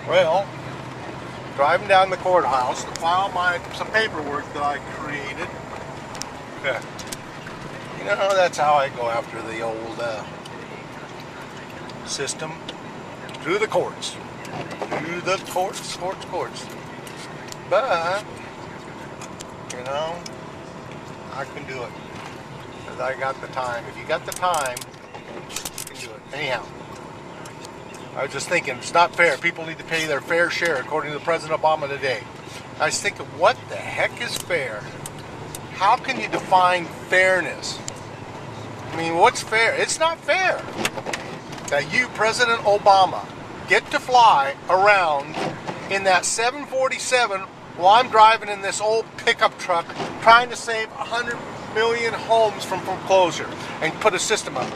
Well, driving down the courthouse to file some paperwork that I created. Yeah. You know, that's how I go after the old system. Through the courts. Through the courts. But, you know, I can do it. Because I got the time. If you got the time, you can do it. Anyhow. I was just thinking, it's not fair. People need to pay their fair share, according to President Obama today. I was thinking, what the heck is fair? How can you define fairness? I mean, what's fair? It's not fair that you, President Obama, get to fly around in that 747 while I'm driving in this old pickup truck trying to save 100 million homes from foreclosure and put a system up,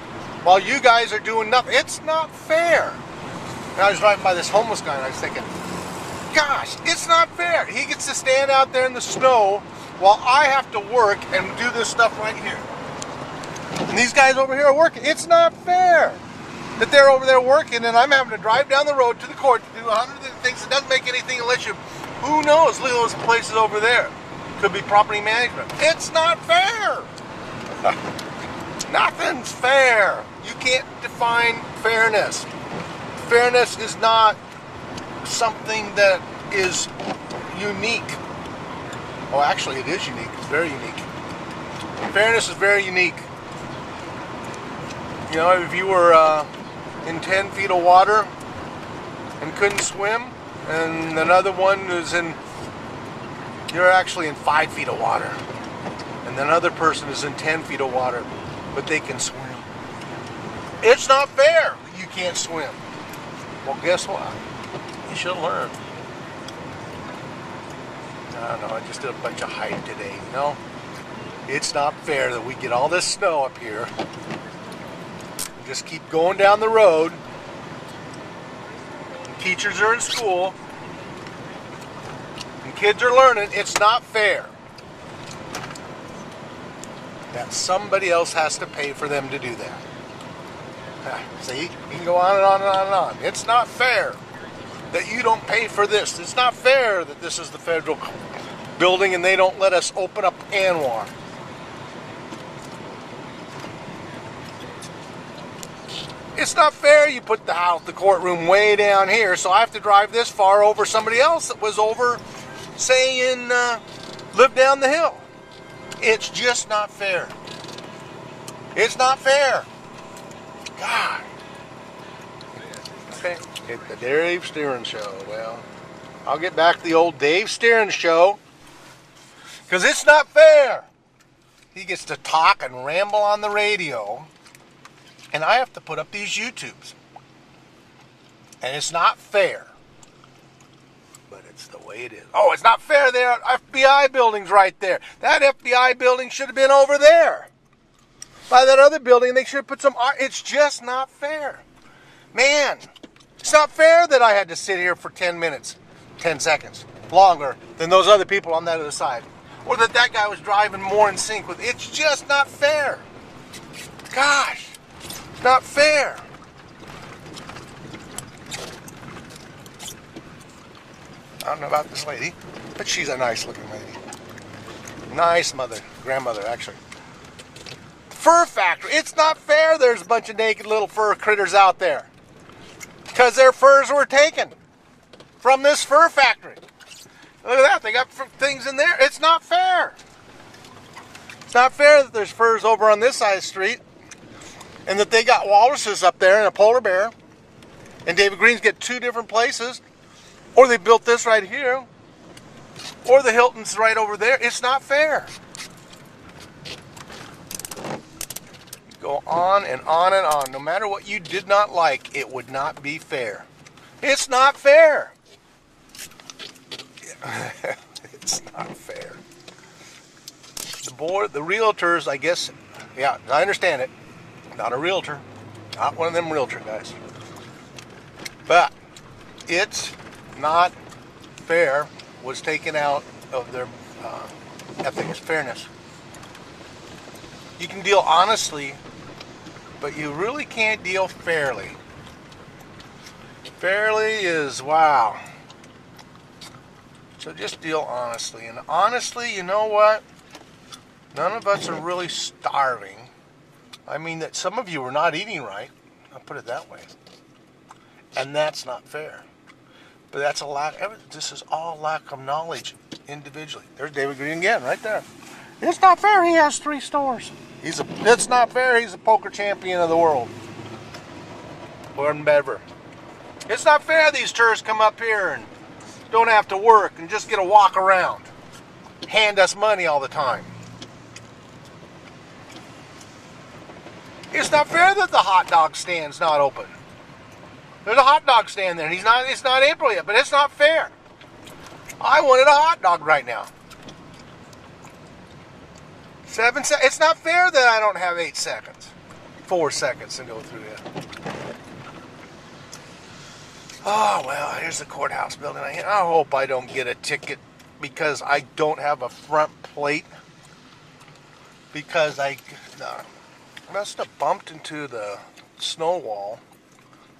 while you guys are doing nothing. It's not fair. And I was driving by this homeless guy and I was thinking, gosh, it's not fair. He gets to stand out there in the snow while I have to work and do this stuff right here. And these guys over here are working. It's not fair that they're over there working and I'm having to drive down the road to the court to do 100 things that doesn't make anything unless you, who knows, look at those places over there. Could be property management. It's not fair. Nothing's fair. You can't define fairness. Fairness is not something that is unique. Oh, actually it is unique. It's very unique. Fairness is very unique. You know, if you were in 10 feet of water and couldn't swim, and another one is you're actually in 5 feet of water, and another person is in 10 feet of water, but they can swim. It's not fair that you can't swim. Well, guess what? You should learn. I don't know, I just did a bunch of hype today, you know? It's not fair that we get all this snow up here. Just keep going down the road. And teachers are in school. And kids are learning. It's not fair that somebody else has to pay for them to do that. See, you can go on and on and on and on. It's not fair that you don't pay for this. It's not fair that this is the federal building and they don't let us open up Anwar. It's not fair you put the courtroom way down here, so I have to drive this far over somebody else that was over, say, lived down the hill. It's just not fair. It's not fair. God. Okay. It's the Dave Steering Show. Well, I'll get back to the old Dave Steering Show, because it's not fair. He gets to talk and ramble on the radio, and I have to put up these YouTubes. And it's not fair. But it's the way it is. Oh, it's not fair. There are FBI buildings right there. That FBI building should have been over there. By that other building, they should have put some art. It's just not fair. Man, it's not fair that I had to sit here for 10 minutes, 10 seconds longer than those other people on that other side. Or that guy was driving more in sync with. It's just not fair. Gosh, it's not fair. I don't know about this lady, but she's a nice looking lady. Nice grandmother actually. Fur factory. It's not fair there's a bunch of naked little fur critters out there, because their furs were taken from this fur factory. Look at that. They got things in there. It's not fair. It's not fair that there's furs over on this side of the street and that they got walruses up there and a polar bear, and David Green's get two different places, or they built this right here, or the Hilton's right over there. It's not fair. Go on and on and on. No matter what you did not like, it would not be fair. It's not fair. It's not fair. The realtors, I guess, yeah, I understand it. Not a realtor. Not one of them realtor guys. But it's not fair was taken out of their ethics, fairness. You can deal honestly, but you really can't deal fairly. Fairly is, wow. So just deal honestly. And honestly, you know what? None of us are really starving. I mean that some of you are not eating right. I'll put it that way. And that's not fair. But that's a lack. This is all lack of knowledge individually. There's David Green again, right there. It's not fair. He has 3 stores. It's not fair. He's a poker champion of the world. Gordon Bever. It's not fair these tourists come up here and don't have to work and just get a walk around. Hand us money all the time. It's not fair that the hot dog stand's not open. There's a hot dog stand there, and it's not April yet, but it's not fair. I wanted a hot dog right now. 7 seconds. It's not fair that I don't have 8 seconds. 4 seconds to go through it. Oh, well, here's the courthouse building. I hope I don't get a ticket because I don't have a front plate. Because I must have bumped into the snow wall,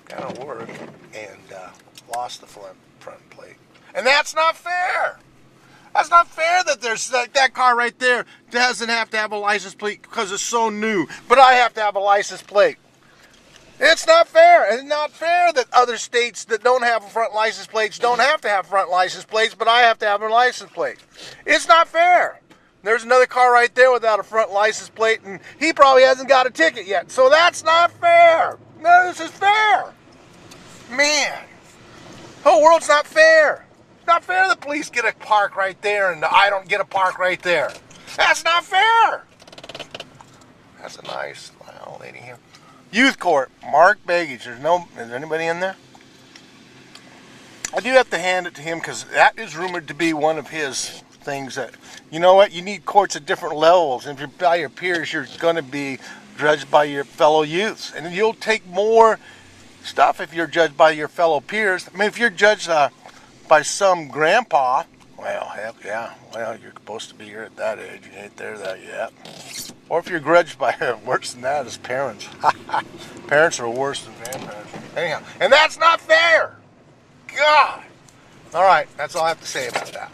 kind of work, and lost the front plate. And that's not fair. That's not fair that there's that car right there doesn't have to have a license plate because it's so new, but I have to have a license plate. It's not fair. It's not fair that other states that don't have front license plates don't have to have front license plates, but I have to have a license plate. It's not fair. There's another car right there without a front license plate, and he probably hasn't got a ticket yet. So that's not fair. No, this is fair. Man, the whole world's not fair. It's not fair the police get a park right there and I don't get a park right there. That's not fair. That's a nice old lady here. Youth court, marked baggage. Is there anybody in there? I do have to hand it to him because that is rumored to be one of his things that, you know what, you need courts at different levels. And if you're by your peers, you're going to be judged by your fellow youths. And you'll take more stuff if you're judged by your fellow peers. I mean, if you're judged by some grandpa, well, heck yeah. Well, you're supposed to be here at that age. You ain't there that yet. Or if you're grudged by worse than that is parents. Parents are worse than grandparents. Anyhow, and that's not fair. God. All right, that's all I have to say about that.